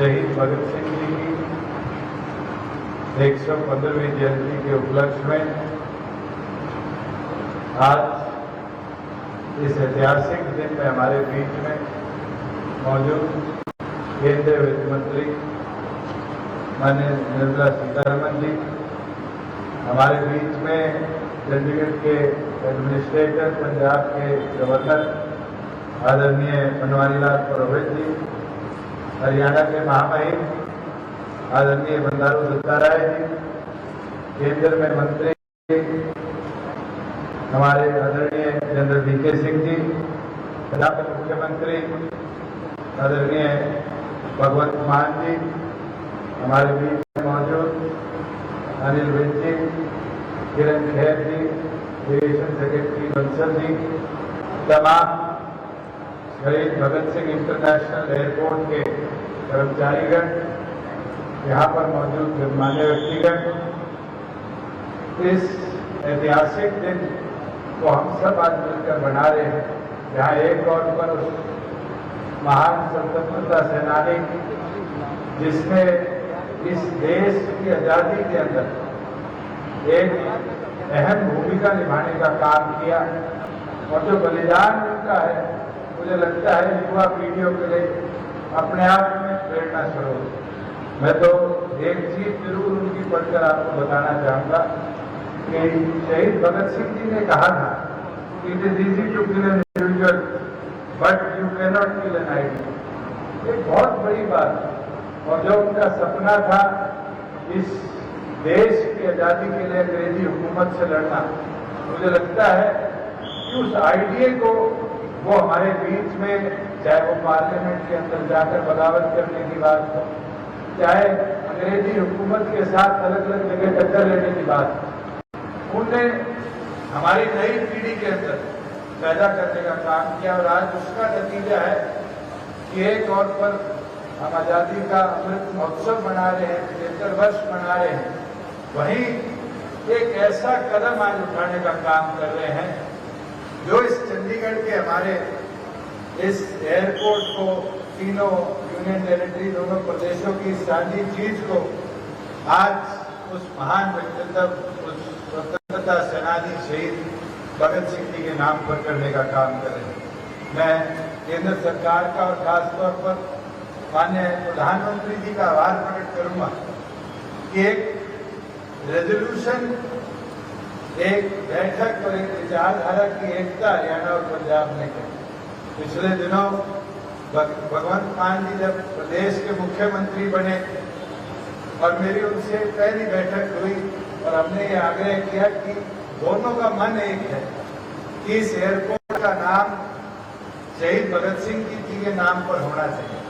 शहीद भगत सिंह जी की 115वीं जयंती के उपलक्ष्य में आज इस ऐतिहासिक दिन में हमारे बीच में मौजूद केंद्रीय वित्त मंत्री माननीय निर्मला सीतारमण जी, हमारे बीच में चंडीगढ़ के एडमिनिस्ट्रेटर, पंजाब के गवर्नर आदरणीय बनवारी लाल पुरोहित जी, हरियाणा के महामहिम आदरणीय बंडारू दत्ताराय जी, केंद्र में मंत्री हमारे आदरणीय जनरल वीके सिंह जी, पंजाब के मुख्यमंत्री आदरणीय भगवंत मान जी, हमारे बीच में मौजूद अनिल विज जी, किरण खेर जी, एविएशन सेक्रेटरी बंसल जी, तमाम शहीद भगत सिंह इंटरनेशनल एयरपोर्ट के कर्मचारीगण, यहाँ पर मौजूद गणमान्य व्यक्तिगण, इस ऐतिहासिक दिन को हम सब आज मिलकर मना रहे हैं, जहाँ एक तौर पर उस महान स्वतंत्रता सेनानी जिसने इस देश की आजादी के अंदर एक अहम भूमिका निभाने का काम किया और जो बलिदान उनका है, मुझे लगता है युवा पीढ़ियों के लिए अपने आप में प्रेरणा स्रोत। मैं तो एक चीज जरूर उनकी पढ़कर आपको बताना चाहूंगा कि शहीद भगत सिंह जी ने कहा था, it is easy to kill an individual but you can not kill an idea. एक बहुत बड़ी बात, और जो उनका सपना था इस देश की आजादी के लिए अंग्रेजी हुकूमत से लड़ना, मुझे लगता है कि उस आइडिया को वो हमारे बीच में, चाहे वो पार्लियामेंट के अंदर जाकर बगावत करने की बात हो, चाहे अंग्रेजी हुकूमत के साथ अलग अलग जगह टक्कर लेने की बात, उनने हमारी नई पीढ़ी के अंदर पैदा करने का काम किया। और आज उसका नतीजा है कि एक और पर हम आजादी का अमृत महोत्सव मना रहे हैं, 75 वर्ष मना रहे हैं, वहीं एक ऐसा कदम आज उठाने का काम कर रहे हैं जो इस चंडीगढ़ के हमारे इस एयरपोर्ट को, तीनों यूनियन टेरिटरी, दोनों प्रदेशों की साझी चीज को आज उस महान व्यक्तित्व, उस स्वतंत्रता सेनानी शहीद भगत सिंह जी के नाम पर करने का काम कर रहे हैं। मैं केंद्र सरकार का और खासतौर पर माननीय प्रधानमंत्री जी का आभार प्रकट करूंगा कि एक रेजोल्यूशन, एक बैठक और एक विचारधारा की एकता हरियाणा और पंजाब ने की। पिछले दिनों भगवंत मान जी जब प्रदेश के मुख्यमंत्री बने और मेरी उनसे पहली बैठक हुई और हमने ये आग्रह किया कि दोनों का मन एक है कि इस एयरपोर्ट का नाम शहीद भगत सिंह जी के नाम पर होना चाहिए।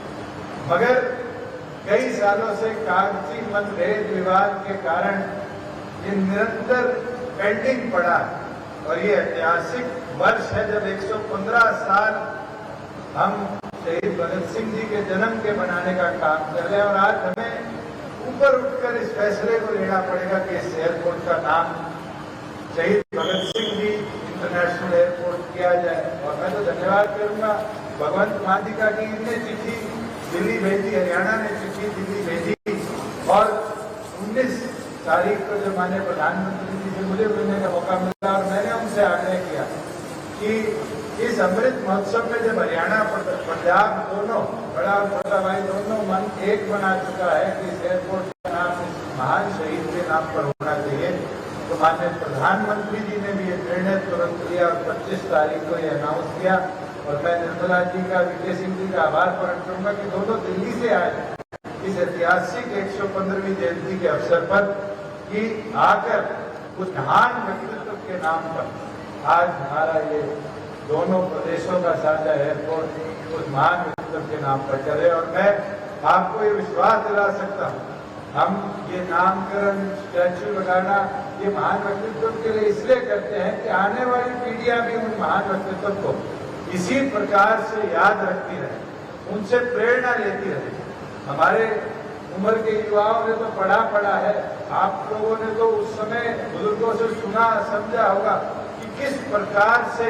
मगर कई सालों से कागजी मतभेद विवाद के कारण ये निरंतर पेंडिंग पड़ा और ये ऐतिहासिक वर्ष है जब 115 साल हम शहीद भगत सिंह जी के जन्म के मनाने का काम कर रहे हैं। और आज हमें ऊपर उठकर इस फैसले को लेना पड़ेगा कि इस एयरपोर्ट का नाम शहीद भगत सिंह जी इंटरनेशनल एयरपोर्ट किया जाए। और मैं तो धन्यवाद करूंगा भगवंत मान जी का कि इनने चिट्ठी दिल्ली भेजी, हरियाणा ने चिट्ठी दिल्ली भेजी और 19 तारीख को जो माननीय प्रधानमंत्री जी से मुझे मिलने का मौका मिला और मैंने उनसे आग्रह किया कि इस अमृत महोत्सव में जब हरियाणा पंजाब दोनों, बड़ा और छोटा भाई दोनों मन एक बना चुका है कि इस एयरपोर्ट का नाम इस महान शहीद के नाम पर होना चाहिए, तो माननीय प्रधानमंत्री जी ने भी ये निर्णय तुरंत लिया और 25 तारीख को ये अनाउंस किया। और मैं निर्मला जी का, वीके सिंह जी का आभार प्रकट करूंगा कि दोनों दिल्ली से आए इस ऐतिहासिक 115वीं जयंती के अवसर पर कि आकर उस महान व्यक्तित्व के नाम पर आज हमारा ये दोनों प्रदेशों का साझा एयरपोर्ट उस महान व्यक्तित्व के नाम पर करे। और मैं आपको ये विश्वास दिला सकता हूँ, हम ये नामकरण, स्टैच्यू लगाना ये महान व्यक्तित्व के लिए इसलिए करते हैं कि आने वाली पीढ़ियां भी उन महान व्यक्तित्व को इसी प्रकार से याद रखती रहे, उनसे प्रेरणा लेती रहे। हमारे उम्र के युवाओं ने तो पढ़ा है, आप लोगों ने तो उस समय बुजुर्गों से सुना समझा होगा कि किस प्रकार से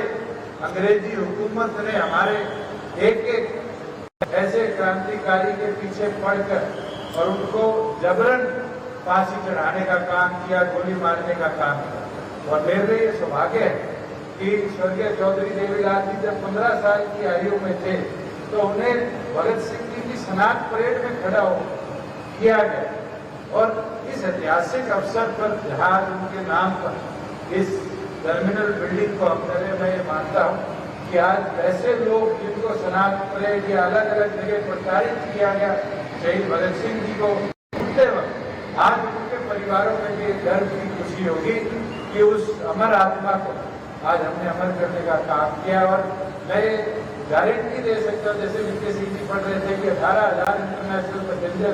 अंग्रेजी हुकूमत ने हमारे एक एक ऐसे क्रांतिकारी के पीछे पड़कर और उनको जबरन फांसी चढ़ाने का काम किया, गोली मारने का काम किया। और मेरे ये सौभाग्य है कि स्वर्गीय चौधरी देवीलाल जी जब 15 साल की आयु में थे तो उन्हें भगत सिंह जी की स्नातक परेड में खड़ा हो किया गया। और इस ऐतिहासिक अवसर पर जहां उनके नाम पर इस टर्मिनल बिल्डिंग को अपने मैं ये मानता हूँ कि आज वैसे लोग जिनको स्नातक परेड या अलग अलग जगह प्रचारित किया गया शहीद भगत सिंह जी को उठते वक्त आज उनके परिवारों में भी गर्व की खुशी होगी कि उस अमर आत्मा को आज हमने अमर करने का काम किया। और मैं गारंटी दे सकता हूँ, जैसे विजय सिंह जी पढ़ रहे थे कि 18,000 इंटरनेशनल पैसेंजर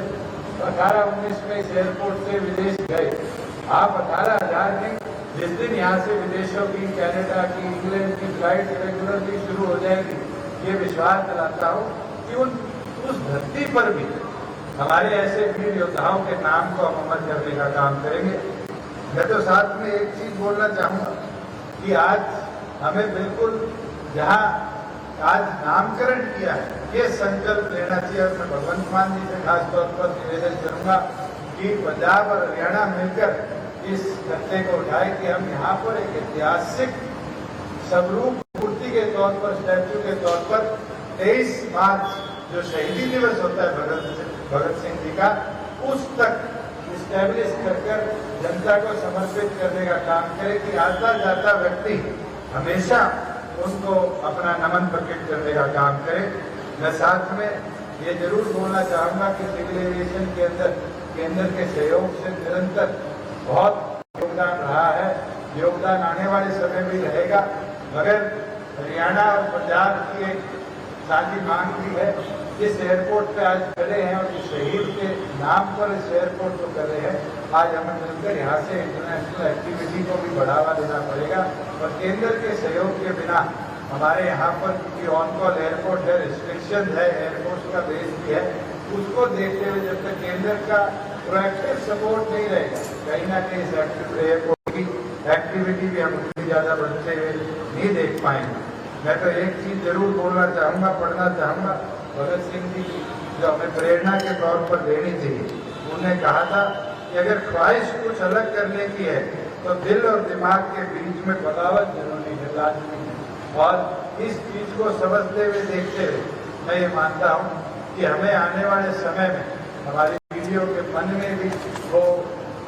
18-19 में इस एयरपोर्ट से विदेश गए। आप 18,000 नहीं, जिस दिन यहाँ से विदेशों की, कनाडा की, इंग्लैंड की फ्लाइट रेगुलरली शुरू हो जाएगी, ये विश्वास दिलाता हूँ कि उस धरती पर भी हमारे ऐसे वीर योद्धाओं के नाम को हम अमर करने का काम करेंगे। मैं तो साथ में एक चीज बोलना चाहूंगा कि आज हमें बिल्कुल जहां आज नामकरण किया है ये संकल्प लेना चाहिए। और मैं भगवंत मान जी से खास तौर पर निवेदन करूंगा कि पंजाब और हरियाणा मिलकर इस खतरे को उठाए कि हम यहाँ पर एक ऐतिहासिक स्वरूप मूर्ति के तौर पर, स्टैच्यू के तौर पर 23 मार्च जो शहीदी दिवस होता है भगत सिंह जी का, उस तक स्टैब्लिश कर जनता को समर्पित करने का काम करे कि आता जाता व्यक्ति हमेशा उनको अपना नमन प्रकट करने का काम करे। मैं साथ में ये जरूर बोलना चाहूंगा कि सिविल एविएशन के अंदर केंद्र के सहयोग से निरंतर बहुत योगदान रहा है, योगदान आने वाले समय भी रहेगा। मगर हरियाणा और पंजाब की एक साझी मांग भी है। जिस एयरपोर्ट पे आज खड़े हैं और जिस शहीद के नाम पर इस एयरपोर्ट को कर रहे हैं, आज हमें मिलकर यहाँ से इंटरनेशनल एक्टिविटी को भी बढ़ावा देना पड़ेगा। और केंद्र के सहयोग के बिना हमारे यहाँ पर क्योंकि ऑन कॉल एयरपोर्ट है, रिस्ट्रिक्शन है, एयरपोर्ट का बेस भी है, उसको देखते हुए जब तक केंद्र का प्रोएक्टिव सपोर्ट नहीं रहेगा, कहीं ना कहीं इस एयरपोर्ट की एक्टिविटी भी हम उतनी ज़्यादा बढ़ते हुए नहीं देख पाएंगे। मैं तो एक चीज़ जरूर बोलना चाहूँगा, पढ़ना चाहूँगा, भगत सिंह जी जो हमें प्रेरणा के तौर पर देनी थी, उन्होंने कहा था कि अगर ख्वाहिश कुछ अलग करने की है तो दिल और दिमाग के बीच में बगावत जरूरी है, लाजमी है। और इस चीज़ को समझते हुए, देखते हुए मैं ये मानता हूँ कि हमें आने वाले समय में हमारी पीढ़ियों के मन में भी वो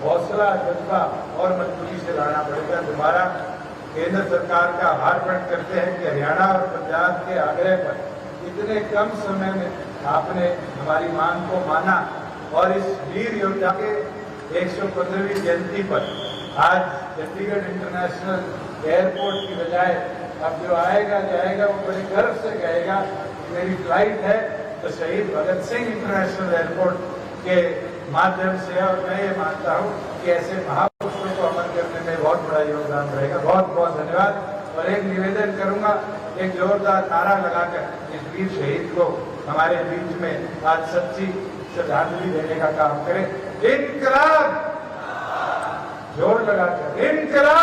हौसला, जज्बा और मजबूती से लाना पड़ेगा। दोबारा केंद्र सरकार का आभार व्यक्त करते हैं कि हरियाणा और पंजाब के आग्रह पर इतने कम समय में आपने हमारी मांग को माना और इस वीर योद्धा के 115वीं जयंती पर आज चंडीगढ़ इंटरनेशनल एयरपोर्ट की बजाय अब जो आएगा जाएगा वो बड़े गर्व से कहेगा कि मेरी फ्लाइट है तो शहीद भगत सिंह इंटरनेशनल एयरपोर्ट के माध्यम से। और मैं ये मानता हूँ कि ऐसे महापुरुषों को अमर करने में बहुत बड़ा योगदान रहेगा। बहुत बहुत धन्यवाद। और एक निवेदन करूंगा, एक जोरदार नारा लगाकर इस वीर शहीद को हमारे बीच में आज सच्ची श्रद्धांजलि देने का काम करें। इनकलाब, जोर लगाकर इनकलाब।